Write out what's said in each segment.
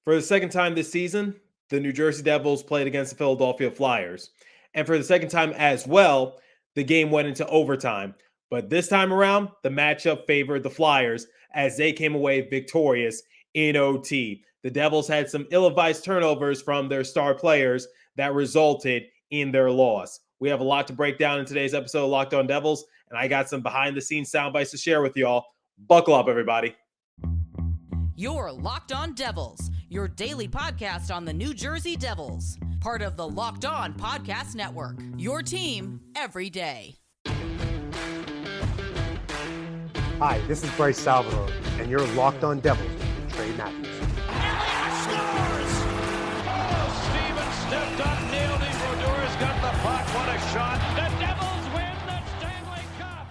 For the second time this season, the New Jersey Devils played against the Philadelphia Flyers. And for the second time as well, the game went into overtime. But this time around, the matchup favored the Flyers as they came away victorious in OT. The Devils had some ill-advised turnovers from their star players that resulted in their loss. We have a lot to break down in today's episode of Locked On Devils, and I got some behind-the-scenes sound bites to share with y'all. Buckle up, everybody. You're Locked On Devils, your daily podcast on the New Jersey Devils, part of the Locked On Podcast Network, your team every day. Hi, this is Bryce Salvador, and you're Locked On Devils with Trey Matthews. Elliott scores! Oh, Stevens stepped up, nailed it. Brodor's got the puck. What a shot. The Devils win the Stanley Cup.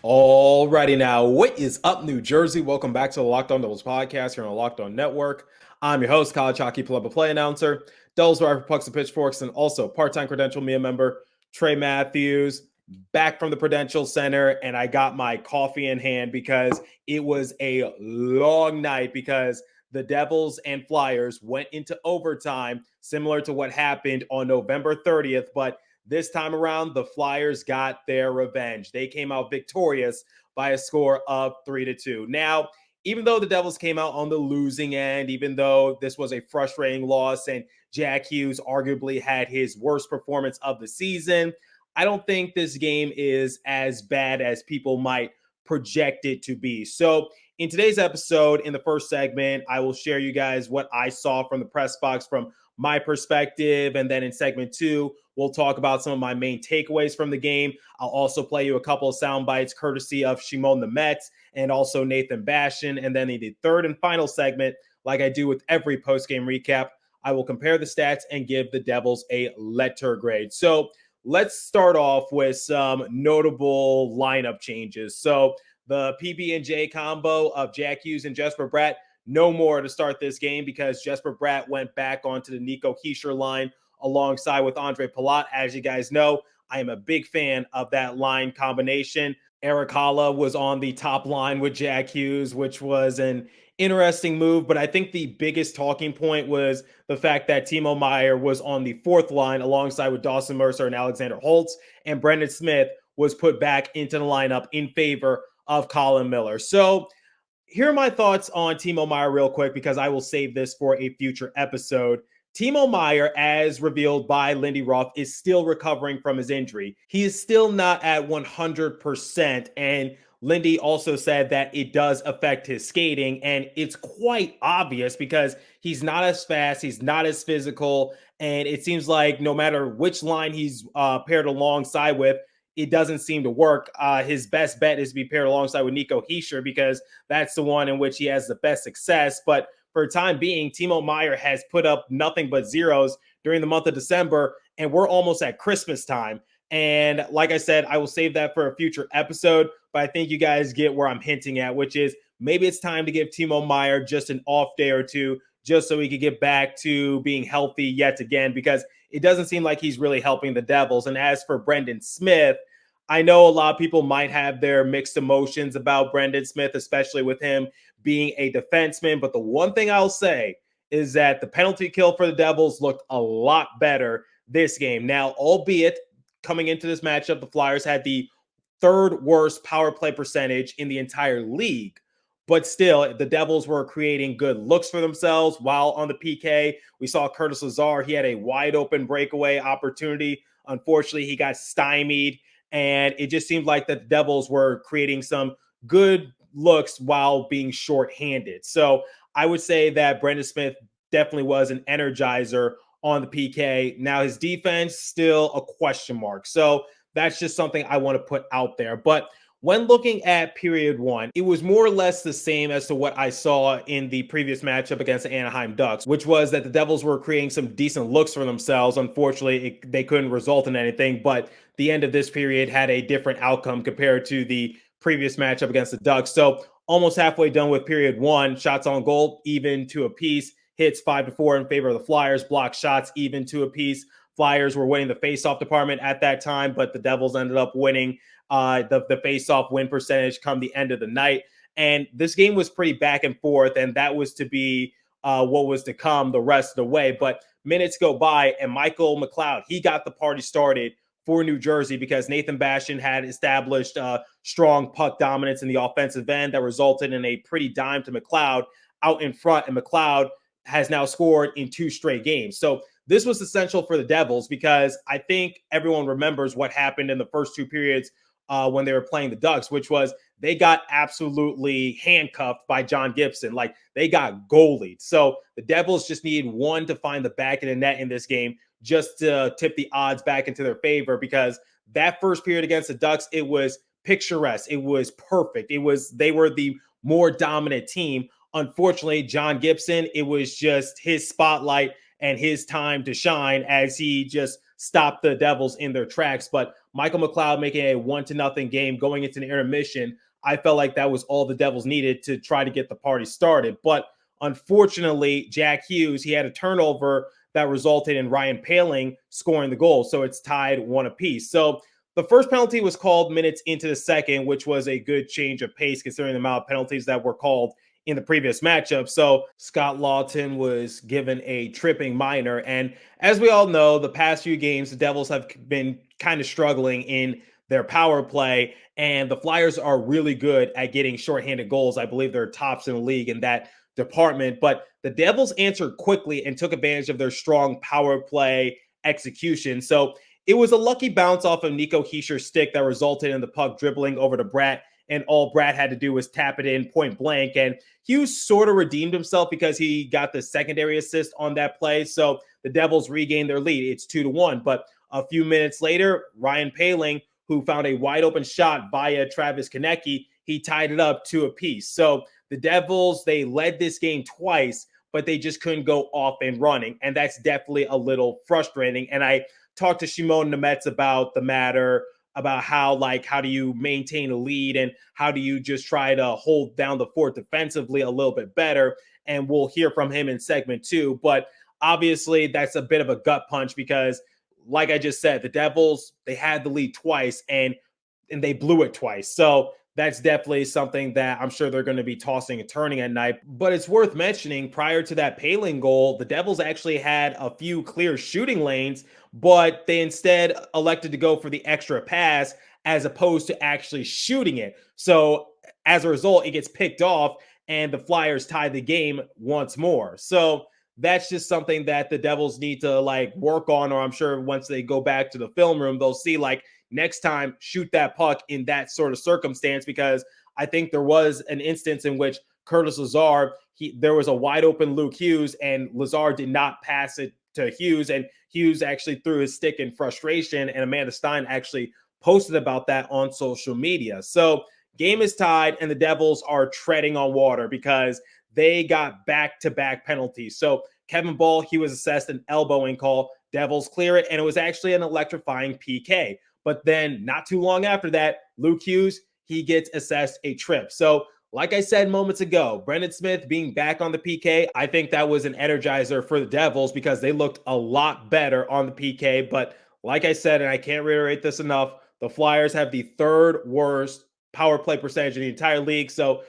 Alrighty now, what is up, New Jersey? Welcome back to the Locked On Devils podcast here on the Locked On Network. I'm your host, college hockey play-by-play announcer, Devils writer for Pucks and Pitchforks, and also part-time Credential Media member, Trey Matthews. Back from the Prudential Center, and I got my coffee in hand because it was a long night because the Devils and Flyers went into overtime, similar to what happened on November 30th, but this time around, the Flyers got their revenge. They came out victorious by a score of 3-2. Now, even though the Devils came out on the losing end, even though this was a frustrating loss and Jack Hughes arguably had his worst performance of the season, I don't think this game is as bad as people might project it to be. So in today's episode, in the first segment, I will share you guys what I saw from the press box from my perspective. And then in segment 2, we'll talk about some of my main takeaways from the game. I'll also play you a couple of sound bites courtesy of Shimon the Mets and also Nathan Bastian. And then in the third and final segment, like I do with every post-game recap, I will compare the stats and give the Devils a letter grade. So let's start off with some notable lineup changes. So the PB&J combo of Jack Hughes and Jesper Bratt, no more to start this game because Jesper Bratt went back onto the Nico Hischier line alongside with Andre Palat. As you guys know, I am a big fan of that line combination. Eric Haula was on the top line with Jack Hughes, which was an interesting move, but I think the biggest talking point was the fact that Timo Meier was on the fourth line alongside with Dawson Mercer and Alexander Holtz, and Brendan Smith was put back into the lineup in favor of Colin Miller. So here are my thoughts on Timo Meier real quick, because I will save this for a future episode. Timo Meier, as revealed by Lindy Ruff, is still recovering from his injury. He is still not at 100%, and Lindy also said that it does affect his skating, and it's quite obvious because he's not as fast, he's not as physical, and it seems like no matter which line he's paired alongside with, it doesn't seem to work. His best bet is to be paired alongside with Nico Hischier because that's the one in which he has the best success. But for the time being, Timo Meier has put up nothing but zeros during the month of December, and we're almost at Christmas time. And like I said, I will save that for a future episode, but I think you guys get where I'm hinting at, which is maybe it's time to give Timo Meier just an off day or two, just so he could get back to being healthy yet again, because it doesn't seem like he's really helping the Devils. And as for Brendan Smith, I know a lot of people might have their mixed emotions about Brendan Smith, especially with him being a defenseman. But the one thing I'll say is that the penalty kill for the Devils looked a lot better this game. Now, albeit coming into this matchup, the Flyers had the third worst power play percentage in the entire league. But still, the Devils were creating good looks for themselves. While on the PK, we saw Curtis Lazar. He had a wide open breakaway opportunity. Unfortunately, he got stymied. And it just seemed like the Devils were creating some good looks while being shorthanded. So I would say that Brendan Smith definitely was an energizer on the PK. Now his defense, still a question mark. So that's just something I want to put out there. But when looking at period 1, it was more or less the same as to what I saw in the previous matchup against the Anaheim Ducks, which was that the Devils were creating some decent looks for themselves. Unfortunately, they couldn't result in anything, but the end of this period had a different outcome compared to the previous matchup against the Ducks. So almost halfway done with period 1, shots on goal, even to a piece, hits 5-4 in favor of the Flyers, blocked shots, even to a piece. Flyers were winning the faceoff department at that time, but the Devils ended up winning the faceoff win percentage come the end of the night. And this game was pretty back and forth, and that was to be what was to come the rest of the way. But minutes go by, and Michael McLeod, he got the party started for New Jersey because Nathan Bastian had established strong puck dominance in the offensive end that resulted in a pretty dime to McLeod out in front, and McLeod has now scored in 2 straight games. So this was essential for the Devils because I think everyone remembers what happened in the first 2 periods when they were playing the Ducks, which was they got absolutely handcuffed by John Gibson. Like, they got goalied. So the Devils just needed one to find the back of the net in this game just to tip the odds back into their favor, because that first period against the Ducks, it was picturesque. It was perfect. They were the more dominant team. Unfortunately, John Gibson, it was just his spotlight and his time to shine as he just stopped the Devils in their tracks. But Michael McLeod making a 1-0 game going into the intermission, I felt like that was all the Devils needed to try to get the party started. But unfortunately, Jack Hughes, he had a turnover that resulted in Ryan Poehling scoring the goal. So it's tied 1 apiece. So the first penalty was called minutes into the second, which was a good change of pace considering the amount of penalties that were called in the previous matchup. So Scott Lawton was given a tripping minor. And as we all know, the past few games, the Devils have been kind of struggling in their power play, and the Flyers are really good at getting shorthanded goals. I believe they're tops in the league in that department, but the Devils answered quickly and took advantage of their strong power play execution. So it was a lucky bounce off of Nico Hischier's stick that resulted in the puck dribbling over to Bratt, and all Bratt had to do was tap it in point blank. And Hughes sort of redeemed himself because he got the secondary assist on that play. So the Devils regained their lead. It's 2-1. But a few minutes later, Ryan Poehling, who found a wide open shot via Travis Konecny, he tied it up 2 apiece. So the Devils, they led this game twice, but they just couldn't go off and running. And that's definitely a little frustrating. And I talked to Shimon Nemec about the matter, about how do you maintain a lead and how do you just try to hold down the fort defensively a little bit better. And we'll hear from him in segment 2. But obviously that's a bit of a gut punch because, like I just said, the Devils, they had the lead twice and they blew it twice. So that's definitely something that I'm sure they're going to be tossing and turning at night. But it's worth mentioning, prior to that Poehling goal, the Devils actually had a few clear shooting lanes, but they instead elected to go for the extra pass as opposed to actually shooting it. So as a result, it gets picked off and the Flyers tie the game once more. So that's just something that the Devils need to work on, or I'm sure once they go back to the film room, they'll see next time, shoot that puck in that sort of circumstance, because I think there was an instance in which Curtis Lazar, there was a wide open Luke Hughes, and Lazar did not pass it to Hughes, and Hughes actually threw his stick in frustration, and Amanda Stein actually posted about that on social media. So game is tied, and the Devils are treading on water because they got back-to-back penalties. So Kevin Ball, he was assessed an elbowing call. Devils clear it, and it was actually an electrifying PK. But then not too long after that, Luke Hughes, he gets assessed a trip. So like I said moments ago, Brendan Smith being back on the PK, I think that was an energizer for the Devils because they looked a lot better on the PK. But like I said, and I can't reiterate this enough, the Flyers have the 3rd worst power play percentage in the entire league. So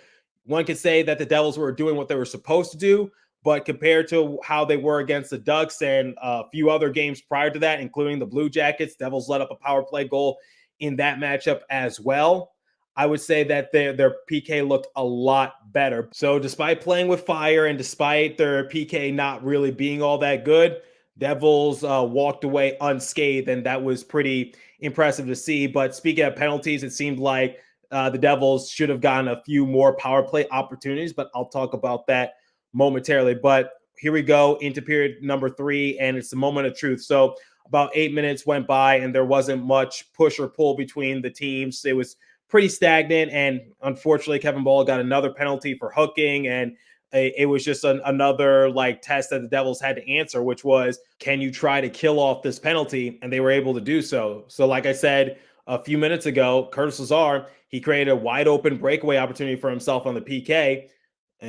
one could say that the Devils were doing what they were supposed to do, but compared to how they were against the Ducks and a few other games prior to that, including the Blue Jackets, Devils let up a power play goal in that matchup as well. I would say that their PK looked a lot better. So despite playing with fire and despite their PK not really being all that good, Devils walked away unscathed, and that was pretty impressive to see. But speaking of penalties, it seemed like the Devils should have gotten a few more power play opportunities, but I'll talk about that momentarily. But here we go into period number 3, and it's the moment of truth. So about 8 minutes went by, and there wasn't much push or pull between the teams. It was pretty stagnant, and unfortunately, Kevin Ball got another penalty for hooking, and it was just another test that the Devils had to answer, which was, can you try to kill off this penalty? And they were able to do so. So like I said a few minutes ago, Curtis Lazar, he created a wide open breakaway opportunity for himself on the PK,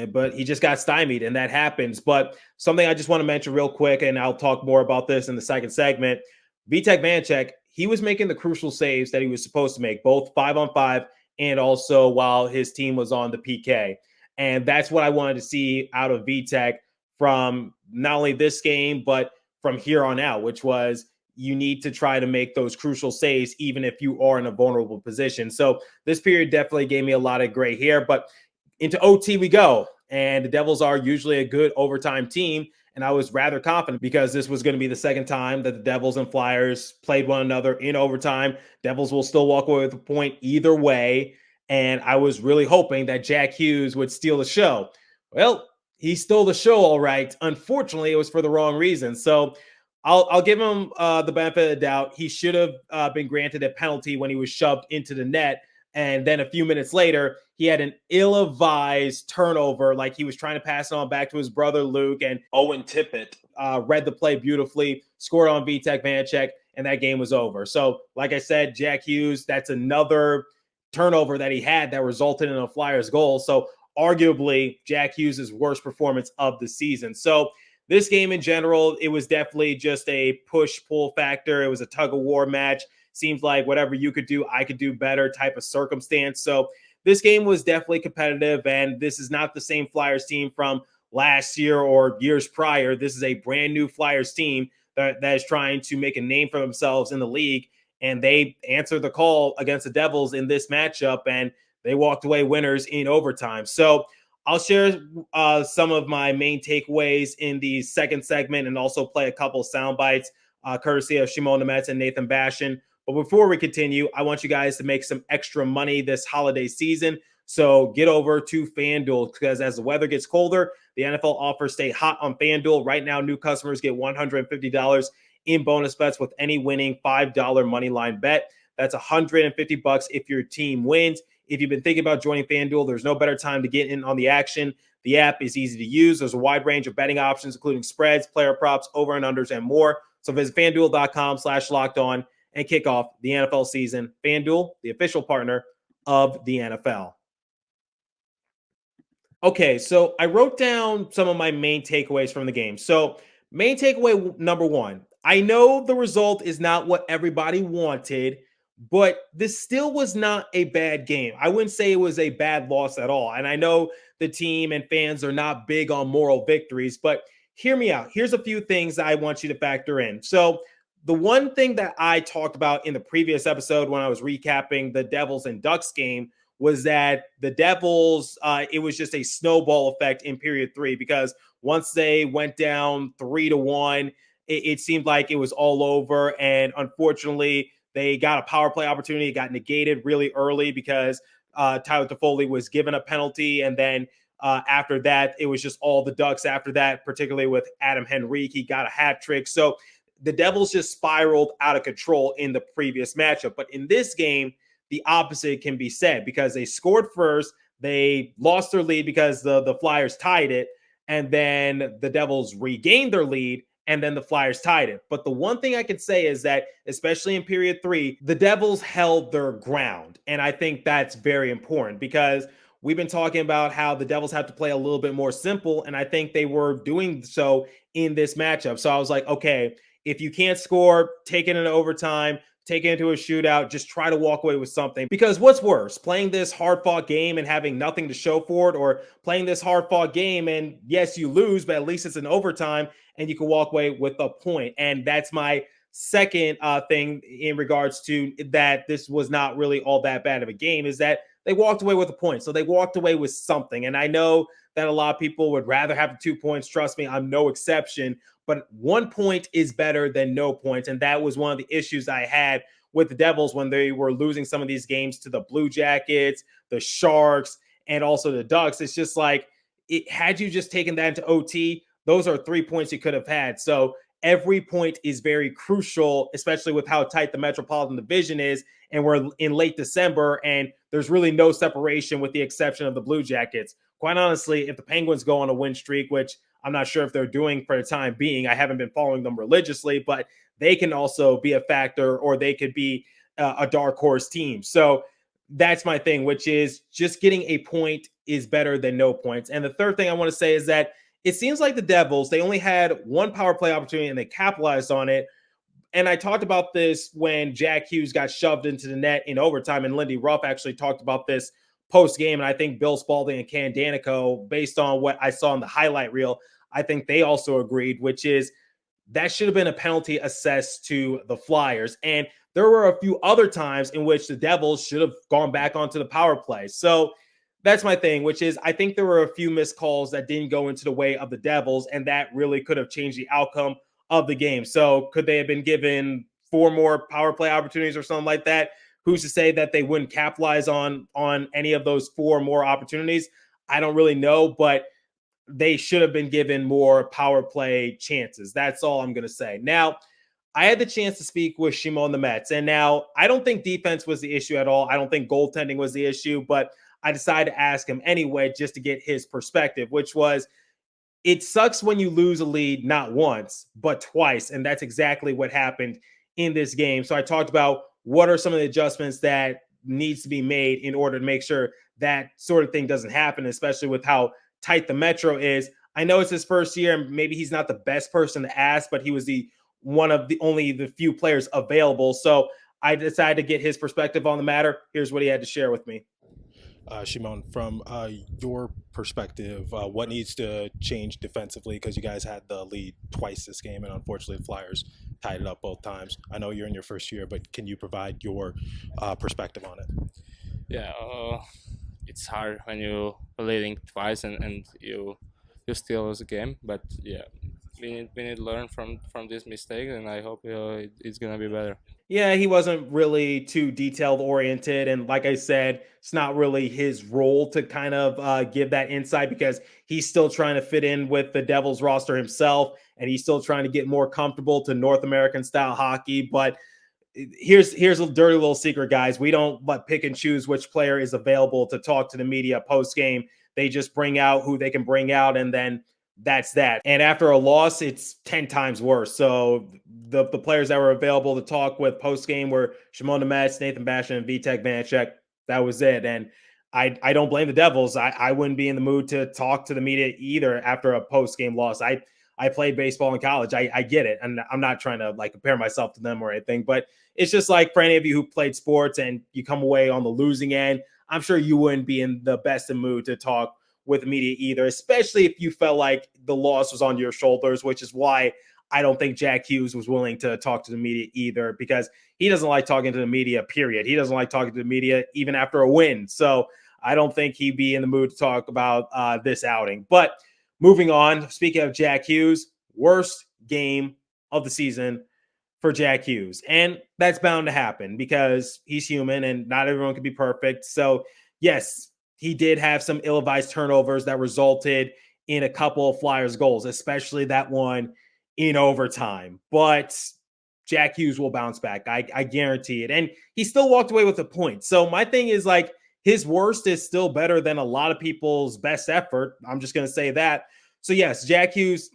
but he just got stymied, and that happens. But something I just want to mention real quick, and I'll talk more about this in the second segment, Vitek Vanecek, he was making the crucial saves that he was supposed to make, both 5-on-5 and also while his team was on the PK. And that's what I wanted to see out of Vitek from not only this game, but from here on out, which was you need to try to make those crucial saves, even if you are in a vulnerable position. So this period definitely gave me a lot of gray hair, but into OT we go. And the Devils are usually a good overtime team. And I was rather confident because this was going to be the second time that the Devils and Flyers played one another in overtime. Devils will still walk away with a point either way. And I was really hoping that Jack Hughes would steal the show. Well, he stole the show, all right. Unfortunately, it was for the wrong reason. So I'll give him the benefit of the doubt. He should have been granted a penalty when he was shoved into the net. And then a few minutes later, he had an ill-advised turnover, like he was trying to pass it on back to his brother Luke, and Owen Tippet read the play beautifully, scored on Vitek Vanecek, and that game was over. So, like I said, Jack Hughes, that's another turnover that he had that resulted in a Flyers goal. So, arguably, Jack Hughes' worst performance of the season. So, this game in general, it was definitely just a push-pull factor. It was a tug-of-war match. Seems like whatever you could do, I could do better type of circumstance. So this game was definitely competitive, and this is not the same Flyers team from last year or years prior. This is a brand new Flyers team that is trying to make a name for themselves in the league, and they answered the call against the Devils in this matchup, and they walked away winners in overtime. So I'll share some of my main takeaways in the second segment and also play a couple sound bites, courtesy of Shimon, Nemec and Nathan Bastian. But before we continue, I want you guys to make some extra money this holiday season. So get over to FanDuel, because as the weather gets colder, the NFL offers stay hot on FanDuel. Right now, new customers get $150 in bonus bets with any winning $5 money line bet. That's $150 if your team wins. If you've been thinking about joining FanDuel, there's no better time to get in on the action. The app is easy to use. There's a wide range of betting options, including spreads, player props, over and unders, and more. So visit FanDuel.com/lockedon and kick off the NFL season. FanDuel, the official partner of the NFL. Okay, so I wrote down some of my main takeaways from the game. So main takeaway number one, I know the result is not what everybody wanted, but this still was not a bad game. I wouldn't say it was a bad loss at all. And I know the team and fans are not big on moral victories, but hear me out. Here's a few things I want you to factor in. So the one thing that I talked about in the previous episode when I was recapping the Devils and Ducks game was that the Devils, it was just a snowball effect in period three, because once they went down 3-1, it seemed like it was all over. And unfortunately, they got a power play opportunity. It got negated really early because Tyler Toffoli was given a penalty. And then after that, it was just all the Ducks after that, particularly with Adam Henrique. He got a hat trick. So the Devils just spiraled out of control in the previous matchup. But in this game, the opposite can be said, because they scored first. They lost their lead because the Flyers tied it. And then the Devils regained their lead, and then the Flyers tied it. But the one thing I can say is that, especially in period three, the Devils held their ground. And I think that's very important, because we've been talking about how the Devils have to play a little bit more simple, and I think they were doing so in this matchup. So I was like, okay, if you can't score, take it into overtime, take it into a shootout, just try to walk away with something. Because what's worse, playing this hard-fought game and having nothing to show for it, or playing this hard-fought game and yes, you lose, but at least it's an overtime and you can walk away with a point. And that's my second thing in regards to that this was not really all that bad of a game, is that they walked away with a point. So they walked away with something. And I know that a lot of people would rather have the 2 points. Trust me, I'm no exception. But 1 point is better than no points. And that was one of the issues I had with the Devils when they were losing some of these games to the Blue Jackets, the Sharks, and also the Ducks. It's just like, had you just taken that into OT, those are 3 points you could have had. So every point is very crucial, especially with how tight the Metropolitan Division is. And we're in late December, and there's really no separation with the exception of the Blue Jackets. Quite honestly, if the Penguins go on a win streak, which I'm not sure if they're doing for the time being, I haven't been following them religiously, but they can also be a factor, or they could be a dark horse team. So that's my thing, which is just getting a point is better than no points. And the third thing I want to say is that it seems like the Devils, they only had one power play opportunity and they capitalized on it. And I talked about this when Jack Hughes got shoved into the net in overtime, and Lindy Ruff actually talked about this post-game, and I think Bill Spalding and Ken Danico, based on what I saw in the highlight reel, I think they also agreed, which is that should have been a penalty assessed to the Flyers. And there were a few other times in which the Devils should have gone back onto the power play. So that's my thing, which is I think there were a few missed calls that didn't go into the way of the Devils, and that really could have changed the outcome of the game. So could they have been given 4 more power play opportunities or something like that? Who's to say that they wouldn't capitalize on any of those 4 more opportunities? I don't really know, but they should have been given more power play chances. That's all I'm going to say. Now, I had the chance to speak with Shimon on the Mets, and now I don't think defense was the issue at all. I don't think goaltending was the issue, but I decided to ask him anyway just to get his perspective, which was it sucks when you lose a lead not once, but twice, and that's exactly what happened in this game. So I talked about what are some of the adjustments that needs to be made in order to make sure that sort of thing doesn't happen, especially with how tight the Metro is. I know it's his first year, and maybe he's not the best person to ask, but he was one of the few players available. So I decided to get his perspective on the matter. Here's what he had to share with me. Shimon, from your perspective, what needs to change defensively? Because you guys had the lead twice this game, and unfortunately the Flyers tied it up both times. I know you're in your first year, but can you provide your perspective on it? Yeah, it's hard when you're leading twice and you still lose a game. But yeah, we need to learn from this mistake, and I hope it's gonna be better. Yeah, he wasn't really too detailed oriented. And like I said, it's not really his role to kind of give that insight because he's still trying to fit in with the Devils roster himself. And he's still trying to get more comfortable to North American style hockey. But here's a dirty little secret, guys. We don't pick and choose which player is available to talk to the media post game. They just bring out who they can bring out, and then that's that. And after a loss, it's 10 times worse. So the players that were available to talk with post game were Shimon, Nathan Bastian, and Vitek Vanacek. That was it. And I don't blame the Devils. I wouldn't be in the mood to talk to the media either after a post game loss. I played baseball in college. I get it. And I'm not trying to compare myself to them or anything, but it's just like for any of you who played sports and you come away on the losing end, I'm sure you wouldn't be in the best of mood to talk with the media either, especially if you felt like the loss was on your shoulders, which is why I don't think Jack Hughes was willing to talk to the media either, because he doesn't like talking to the media, period. He doesn't like talking to the media even after a win. So I don't think he'd be in the mood to talk about this outing. But moving on, speaking of Jack Hughes, worst game of the season for Jack Hughes. And that's bound to happen because he's human and not everyone can be perfect. So yes, he did have some ill-advised turnovers that resulted in a couple of Flyers goals, especially that one in overtime. But Jack Hughes will bounce back. I guarantee it. And he still walked away with a point. So my thing is his worst is still better than a lot of people's best effort. I'm just going to say that. So yes, Jack Hughes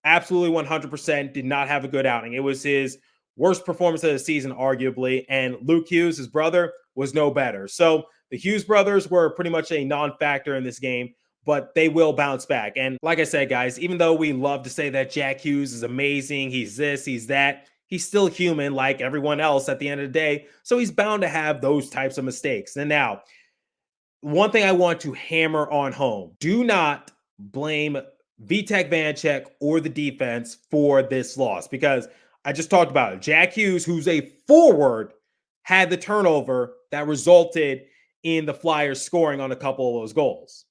absolutely 100% did not have a good outing. It was his worst performance of the season, arguably. And Luke Hughes, his brother, was no better. So the Hughes brothers were pretty much a non-factor in this game, but they will bounce back. And like I said, guys, even though we love to say that Jack Hughes is amazing, he's this, he's that, he's still human like everyone else at the end of the day. So he's bound to have those types of mistakes. And now, one thing I want to hammer on home, do not blame Vitek Vanacek or the defense for this loss, because I just talked about it. Jack Hughes, who's a forward, had the turnover that resulted in the Flyers scoring on a couple of those goals.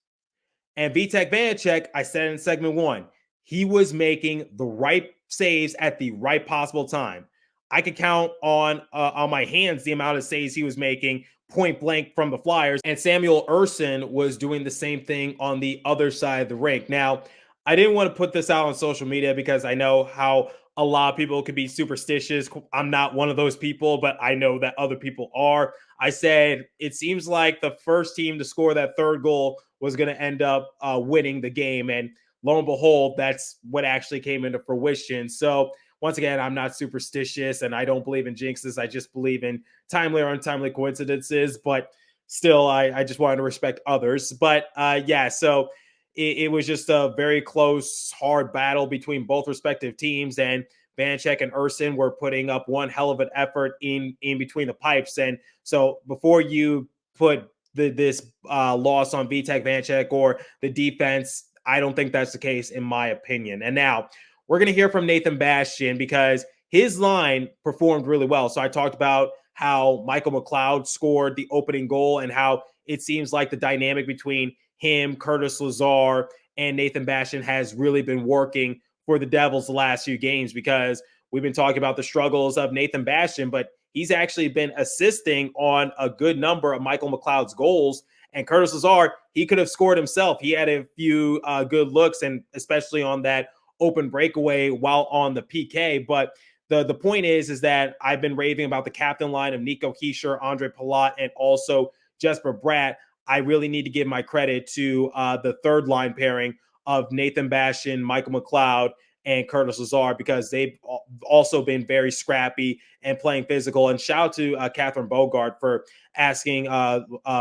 And Vitek Vanacek, I said in segment 1, he was making the right saves at the right possible time. I could count on my hands the amount of saves he was making point blank from the Flyers. And Samuel Ersson was doing the same thing on the other side of the rink. Now, I didn't want to put this out on social media because I know how a lot of people could be superstitious. I'm not one of those people, but I know that other people are. I said, it seems like the first team to score that third goal was going to end up winning the game. And lo and behold, that's what actually came into fruition. So once again, I'm not superstitious and I don't believe in jinxes. I just believe in timely or untimely coincidences. But still, I just wanted to respect others. But yeah, so it was just a very close, hard battle between both respective teams. And Vanacek and Ersson were putting up one hell of an effort in between the pipes. And so before you put this loss on Vitek Vanacek or the defense, I don't think that's the case in my opinion. And now we're going to hear from Nathan Bastian because his line performed really well. So I talked about how Michael McLeod scored the opening goal and how it seems like the dynamic between him, Curtis Lazar, and Nathan Bastian has really been working for the Devils the last few games, because we've been talking about the struggles of Nathan Bastian, but he's actually been assisting on a good number of Michael McLeod's goals. And Curtis Lazar, he could have scored himself. He had a few good looks, and especially on that open breakaway while on the PK. But the point is that I've been raving about the captain line of Nico Hischier, Andre Palat, and also Jesper Bratt. I really need to give my credit to the third line pairing of Nathan Bastian, Michael McLeod, and Curtis Lazar, because they've also been very scrappy and playing physical. And shout out to Catherine Bogart for asking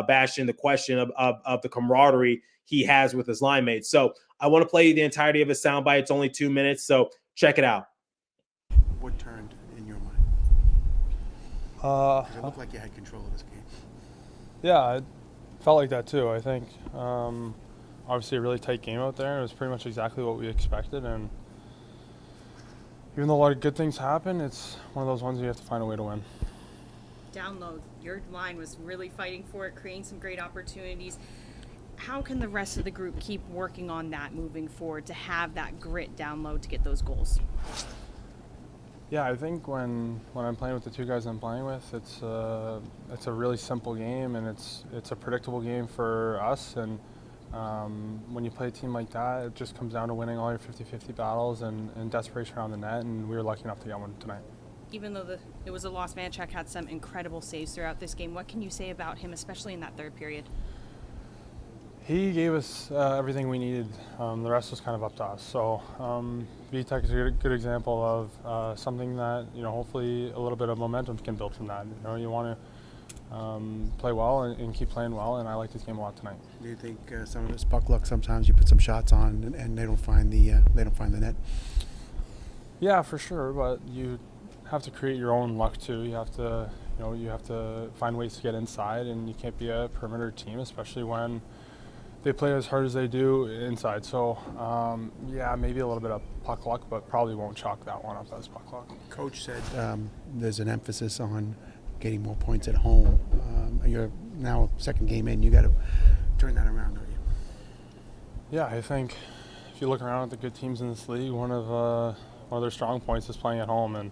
Bastian the question of the camaraderie he has with his line mates. So I want to play the entirety of his soundbite. It's only 2 minutes, so check it out. What turned in your mind? It looked like you had control of this game. Yeah, it felt like that too. I think obviously a really tight game out there. It was pretty much exactly what we expected, and even though a lot of good things happen, it's one of those ones you have to find a way to win. Down low, your line was really fighting for it, creating some great opportunities. How can the rest of the group keep working on that moving forward to have that grit down low to get those goals? Yeah, I think when I'm playing with the two guys I'm playing with, it's a really simple game, and it's a predictable game for us. And when you play a team like that, it just comes down to winning all your 50-50 battles and desperation around the net, and we were lucky enough to get one tonight. Even though it was a loss, Vanecek had some incredible saves throughout this game. What can you say about him, especially in that third period? He gave us everything we needed. The rest was kind of up to us. So Vitek is a good example of something that, hopefully a little bit of momentum can build from that. You want to play well and keep playing well, and I liked this game a lot tonight. Do you think some of it's puck luck? Sometimes you put some shots on and they don't find the net. Yeah, for sure. But you have to create your own luck too. You have to find ways to get inside, and you can't be a perimeter team, especially when they play as hard as they do inside. So, yeah, maybe a little bit of puck luck, but probably won't chalk that one up as puck luck. Coach said there's an emphasis on getting more points at home. You're now second game in. You got to turn that around, don't you? Yeah, I think if you look around at the good teams in this league, one of their strong points is playing at home. And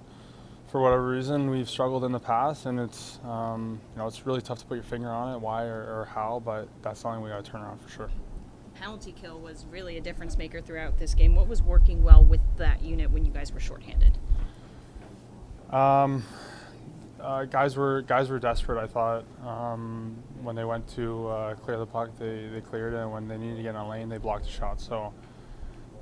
for whatever reason, we've struggled in the past, and it's it's really tough to put your finger on it, why or how, but that's something we got to turn around for sure. Penalty kill was really a difference maker throughout this game. What was working well with that unit when you guys were shorthanded? Guys were desperate, I thought. When they went to clear the puck, they cleared it, and when they needed to get in a lane, they blocked the shot. So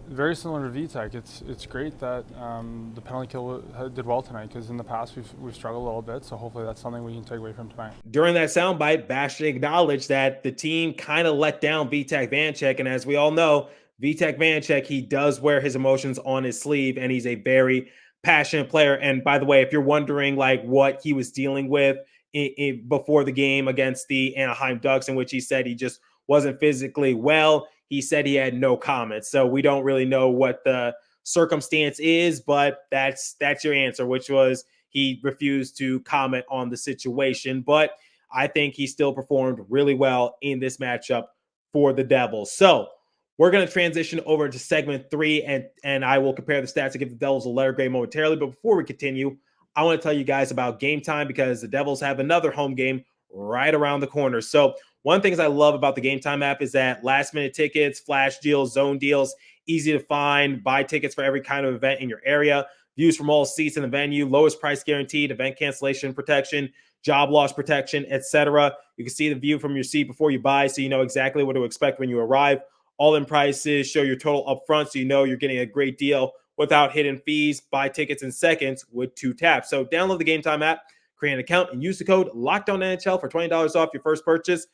very similar to VTech. It's great that the penalty kill did well tonight, because in the past we've struggled a little bit. So hopefully that's something we can take away from tonight. During that soundbite, Bastion acknowledged that the team kind of let down Vitek Vanecek, and as we all know, Vitek Vanecek, he does wear his emotions on his sleeve, and he's a very passionate player. And by the way, if you're wondering like what he was dealing with before the game against the Anaheim Ducks, in which he said he just wasn't physically well, he said he had no comments. So we don't really know what the circumstance is, but that's your answer, which was he refused to comment on the situation. But I think he still performed really well in this matchup for the Devils. So we're going to transition over to segment 3, and I will compare the stats to give the Devils a letter grade momentarily. But before we continue, I want to tell you guys about GameTime, because the Devils have another home game right around the corner. So one of the things I love about the GameTime app is that last-minute tickets, flash deals, zone deals, easy to find, buy tickets for every kind of event in your area, views from all seats in the venue, lowest price guaranteed, event cancellation protection, job loss protection, etc. You can see the view from your seat before you buy, so you know exactly what to expect when you arrive. All-in prices show your total up front, so you know you're getting a great deal without hidden fees. Buy tickets in seconds with 2 taps. So download the GameTime app, create an account, and use the code LOCKEDONNHL for $20 off your first purchase.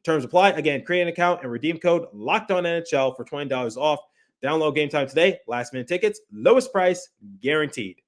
Terms apply. Again, create an account and redeem code LOCKEDONNHL for $20 off. Download GameTime today. Last minute tickets, lowest price guaranteed.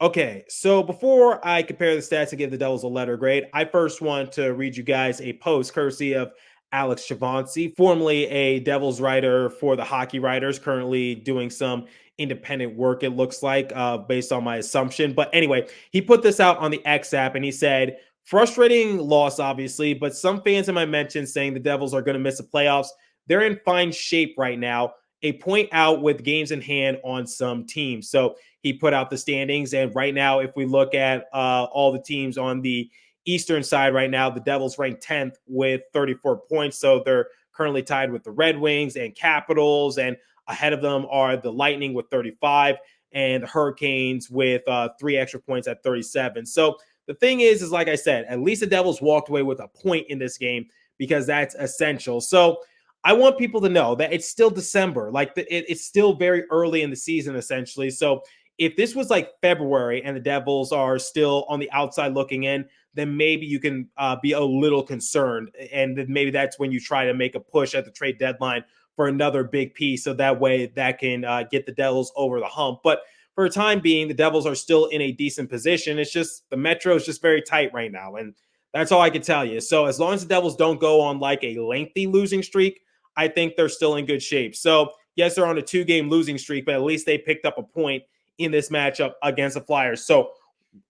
Okay, so before I compare the stats and give the Devils a letter grade, I first want to read you guys a post courtesy of Alex Chavancy, formerly a Devils writer for the Hockey Writers, currently doing some independent work, it looks like, based on my assumption. But anyway, he put this out on the X app and he said, frustrating loss, obviously, but some fans in my mention saying the Devils are going to miss the playoffs. They're in fine shape right now. A point out with games in hand on some teams. So he put out the standings. And right now, if we look at all the teams on the Eastern side right now, the Devils rank 10th with 34 points. So they're currently tied with the Red Wings and Capitals. And ahead of them are the Lightning with 35 and the Hurricanes with 3 extra points at 37. So the thing is like I said, at least the Devils walked away with a point in this game because that's essential. So I want people to know that it's still December. Like it's still very early in the season, essentially. So if this was like February and the Devils are still on the outside looking in, then maybe you can be a little concerned. And then maybe that's when you try to make a push at the trade deadline for another big piece. So that way that can get the Devils over the hump. But for a time being, the Devils are still in a decent position. It's just the Metro is just very tight right now. And that's all I can tell you. So as long as the Devils don't go on like a lengthy losing streak, I think they're still in good shape. So yes, they're on a 2-game losing streak, but at least they picked up a point in this matchup against the Flyers. So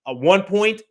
a 1 point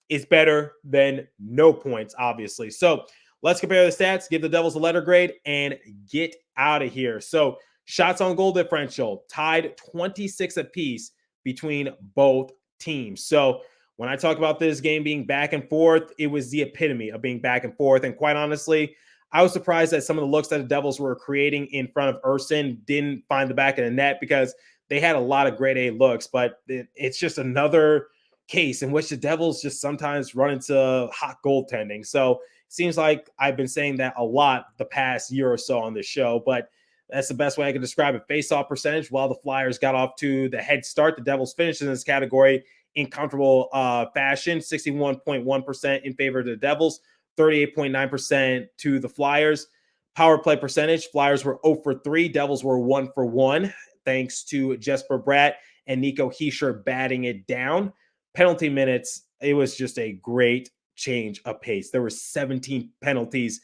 is better than no points, obviously. So let's compare the stats, give the Devils a letter grade, and get out of here. So shots on goal differential tied 26 apiece between both teams. So when I talk about this game being back and forth, it was the epitome of being back and forth. And quite honestly, I was surprised that some of the looks that the Devils were creating in front of Erson didn't find the back of the net because they had a lot of grade A looks. But it's just another case in which the Devils just sometimes run into hot goaltending. So it seems like I've been saying that a lot the past year or so on this show, but that's the best way I can describe it. Face-off percentage, while the Flyers got off to the head start, the Devils finished in this category in comfortable fashion, 61.1% in favor of the Devils, 38.9% to the Flyers. Power play percentage, Flyers were 0 for 3, Devils were 1 for 1, thanks to Jesper Bratt and Nico Hischier batting it down. Penalty minutes, it was just a great change of pace. There were 17 penalties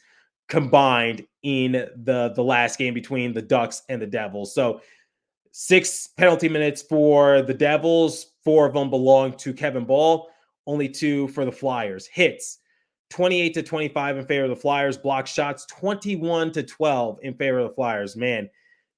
combined in the last game between the Ducks and the Devils. So 6 penalty minutes for the Devils, 4 of them belong to Kevin Ball, only 2 for the Flyers. Hits, 28-25 in favor of the Flyers. Block shots, 21-12 in favor of the Flyers. Man,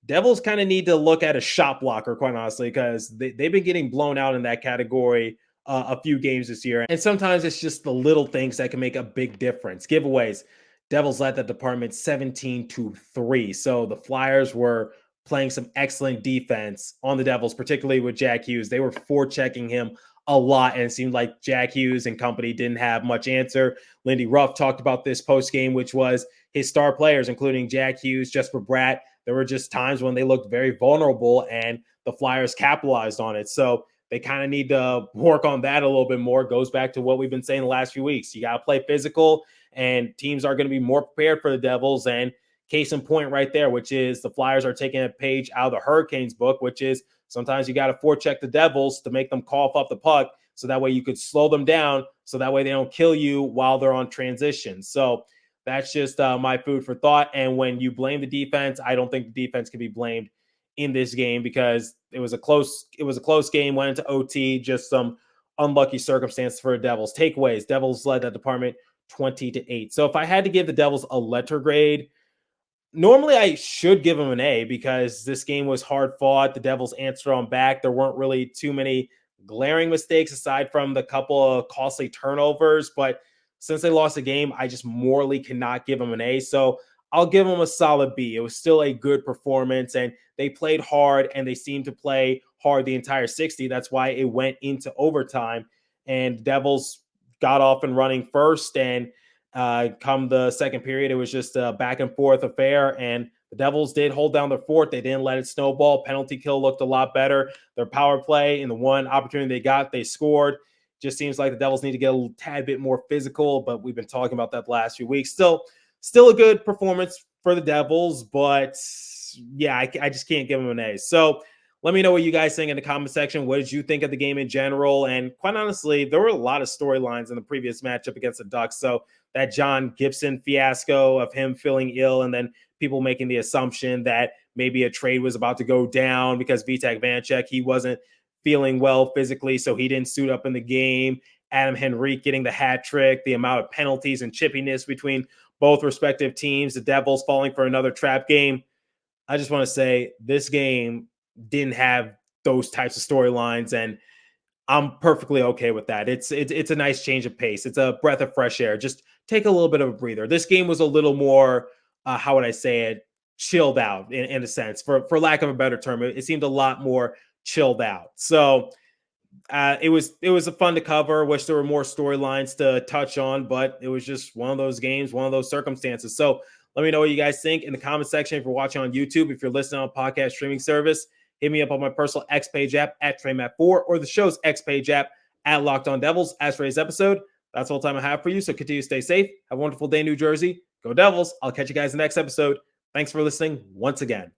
Devils kind of need to look at a shot blocker, quite honestly, because they've been getting blown out in that category a few games this year. And sometimes it's just the little things that can make a big difference. Giveaways, Devils led that department 17-3. So the Flyers were playing some excellent defense on the Devils, particularly with Jack Hughes. They were forechecking him a lot, and it seemed like Jack Hughes and company didn't have much answer. Lindy Ruff talked about this post-game, which was his star players, including Jack Hughes, Jesper Bratt. There were just times when they looked very vulnerable, and the Flyers capitalized on it. So they kind of need to work on that a little bit more. It goes back to what we've been saying the last few weeks. You got to play physical, and teams are going to be more prepared for the Devils. And case in point right there, which is the Flyers are taking a page out of the Hurricanes book, which is sometimes you got to forecheck the Devils to make them cough up the puck, so that way you could slow them down, so that way they don't kill you while they're on transition. So that's just my food for thought. And when you blame the defense, I don't think the defense can be blamed in this game because it was a close game, went into OT, just some unlucky circumstances for the Devils. Takeaways, Devils led that department 20-8. So if I had to give the Devils a letter grade, normally I should give them an A because this game was hard fought. The Devils answered on back. There weren't really too many glaring mistakes aside from the couple of costly turnovers, but since they lost the game, I just morally cannot give them an A. So I'll give them a solid B. It was still a good performance, and they played hard, and they seemed to play hard the entire 60. That's why it went into overtime, and the Devils got off and running first, and come the second period, it was just a back and forth affair, and the Devils did hold down their fort. They didn't let it snowball. Penalty kill looked a lot better. Their power play, in the one opportunity they got, they scored. Just seems like the Devils need to get a tad bit more physical, but we've been talking about that the last few weeks. Still a good performance for the Devils, but yeah, I just can't give them an A. So Let me know what you guys think in the comment section. What did you think of the game in general? And quite honestly, there were a lot of storylines in the previous matchup against the Ducks. So that John Gibson fiasco of him feeling ill, and then people making the assumption that maybe a trade was about to go down because Vitek Vanecek, he wasn't feeling well physically, so he didn't suit up in the game. Adam Henrique getting the hat trick, the amount of penalties and chippiness between both respective teams, the Devils falling for another trap game. I just want to say this game didn't have those types of storylines, and I'm perfectly okay with that. It's a nice change of pace. It's a breath of fresh air. Just take a little bit of a breather. This game was a little more, how would I say it, chilled out in a sense, for lack of a better term. It seemed a lot more chilled out. So it was a fun to cover. Wish there were more storylines to touch on, but it was just one of those games, one of those circumstances. So let me know what you guys think in the comment section. If you're watching on YouTube, if you're listening on podcast streaming service, hit me up on my personal X page app at TreyMatt4 or the show's X page app at Locked On Devils. As for today's episode, that's all the time I have for you. So continue to stay safe. Have a wonderful day, New Jersey. Go Devils. I'll catch you guys in the next episode. Thanks for listening once again.